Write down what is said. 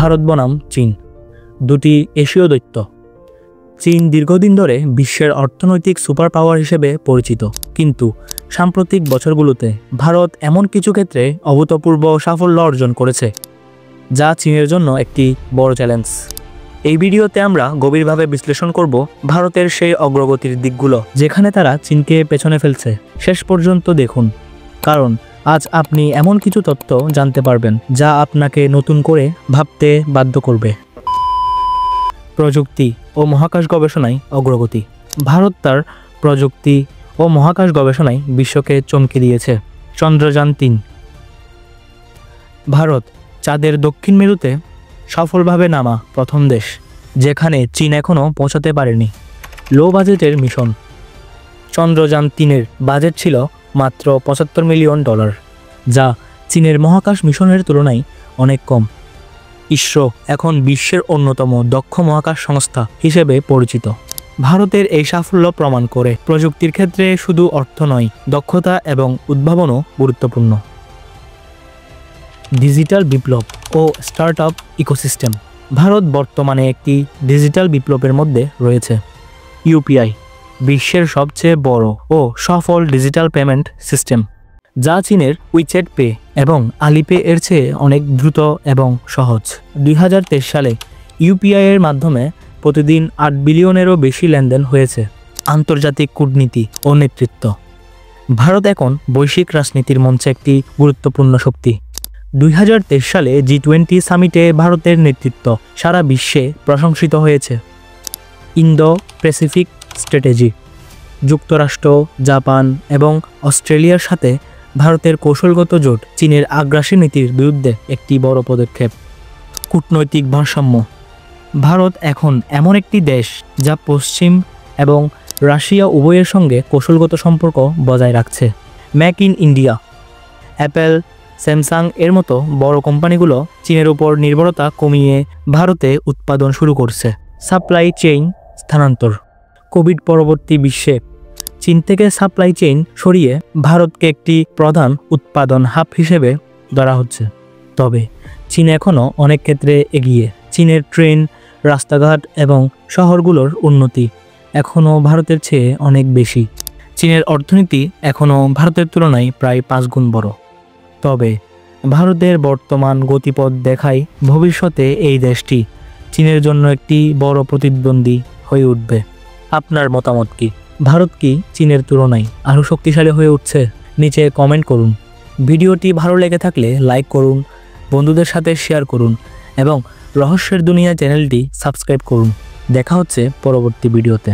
ভারত বনাম চীন, দুটি এশীয় দৈত্য। চীন দীর্ঘদিন ধরে বিশ্বের অর্থনৈতিক সুপার পাওয়ার হিসেবে পরিচিত, কিন্তু সাম্প্রতিক বছরগুলোতে ভারত এমন কিছু ক্ষেত্রে অভূতপূর্ব সাফল্য অর্জন করেছে যা চীনের জন্য একটি বড় চ্যালেঞ্জ। এই ভিডিওতে আমরা গভীরভাবে বিশ্লেষণ করব ভারতের সেই অগ্রগতির দিকগুলো যেখানে তারা চীনকে পেছনে ফেলছে। শেষ পর্যন্ত দেখুন, কারণ আজ আপনি এমন কিছু তথ্য জানতে পারবেন যা আপনাকে নতুন করে ভাবতে বাধ্য করবে। প্রযুক্তি ও মহাকাশ গবেষণায় অগ্রগতি। ভারত তার প্রযুক্তি ও মহাকাশ গবেষণায় বিশ্বকে চমকে দিয়েছে। চন্দ্রযান-3। ভারত চাঁদের দক্ষিণ মেরুতে সফলভাবে নামা প্রথম দেশ, যেখানে চীন এখনও পৌঁছাতে পারেনি। লো বাজেটের মিশন। চন্দ্রযান-3-এর বাজেট ছিল মাত্র $75 মিলিয়ন, যা চীনের মহাকাশ মিশনের তুলনায় অনেক কম। ইসরো এখন বিশ্বের অন্যতম দক্ষ মহাকাশ সংস্থা হিসেবে পরিচিত। ভারতের এই সাফল্য প্রমাণ করে প্রযুক্তির ক্ষেত্রে শুধু অর্থ নয়, দক্ষতা এবং উদ্ভাবনও গুরুত্বপূর্ণ। ডিজিটাল বিপ্লব ও স্টার্টআপ ইকোসিস্টেম। ভারত বর্তমানে একটি ডিজিটাল বিপ্লবের মধ্যে রয়েছে। ইউপিআই বিশ্বের সবচেয়ে বড় ও সফল ডিজিটাল পেমেন্ট সিস্টেম, যা চীনের উইচ্যাট পে এবং আলিপে এর চেয়ে অনেক দ্রুত এবং সহজ। 2023 সালে ইউপিআই এর মাধ্যমে প্রতিদিন 8 বিলিয়নেরও বেশি লেনদেন হয়েছে। আন্তর্জাতিক কূটনীতি ও নেতৃত্ব। ভারত এখন বৈশ্বিক রাজনীতির মঞ্চে একটি গুরুত্বপূর্ণ শক্তি। 2023 সালে G20 সামিটে ভারতের নেতৃত্ব সারা বিশ্বে প্রশংসিত হয়েছে। Indo Pacific strategy. যুক্তরাষ্ট্র, জাপান এবং অস্ট্রেলিয়ার সাথে ভারতের কৌশলগত জোট চীনের আগ্রাসী নীতির বিরুদ্ধে একটি বড় পদক্ষেপ। কূটনৈতিক ভারসাম্য। ভারত এখন এমন একটি দেশ যা পশ্চিম এবং রাশিয়া উভয়ের সঙ্গে কৌশলগত সম্পর্ক বজায় রাখছে। Make in India. Apple, Samsung এর মতো বড় কোম্পানিগুলো চীনের উপর নির্ভরতা কমিয়ে ভারতে উৎপাদন শুরু করছে। সাপ্লাই চেইন স্থানান্তর। কোভিড পরবর্তী বিশ্বে চীন থেকে সাপ্লাই চেইন সরিয়ে ভারতকে একটি প্রধান উৎপাদন হাব হিসেবে ধরা হচ্ছে। তবে চীন এখনও অনেক ক্ষেত্রে এগিয়ে। চীনের ট্রেন, রাস্তাঘাট এবং শহরগুলোর উন্নতি এখনও ভারতের চেয়ে অনেক বেশি। চীনের অর্থনীতি এখনও ভারতের তুলনায় প্রায় 5 গুণ বড়। তবে ভারতের বর্তমান গতিপথ দেখায় ভবিষ্যতে এই দেশটি চীনের জন্য একটি বড় প্রতিদ্বন্দ্বী হয়ে উঠবে। আপনার মতামত কি? ভারত কি চীনের তুলনায় আরও শক্তিশালী হয়ে উঠছে? নিচে কমেন্ট করুন। ভিডিওটি ভালো লেগে থাকলে লাইক করুন, বন্ধুদের সাথে শেয়ার করুন এবং রহস্যের দুনিয়া চ্যানেলটি সাবস্ক্রাইব করুন। দেখা হচ্ছে পরবর্তী ভিডিওতে।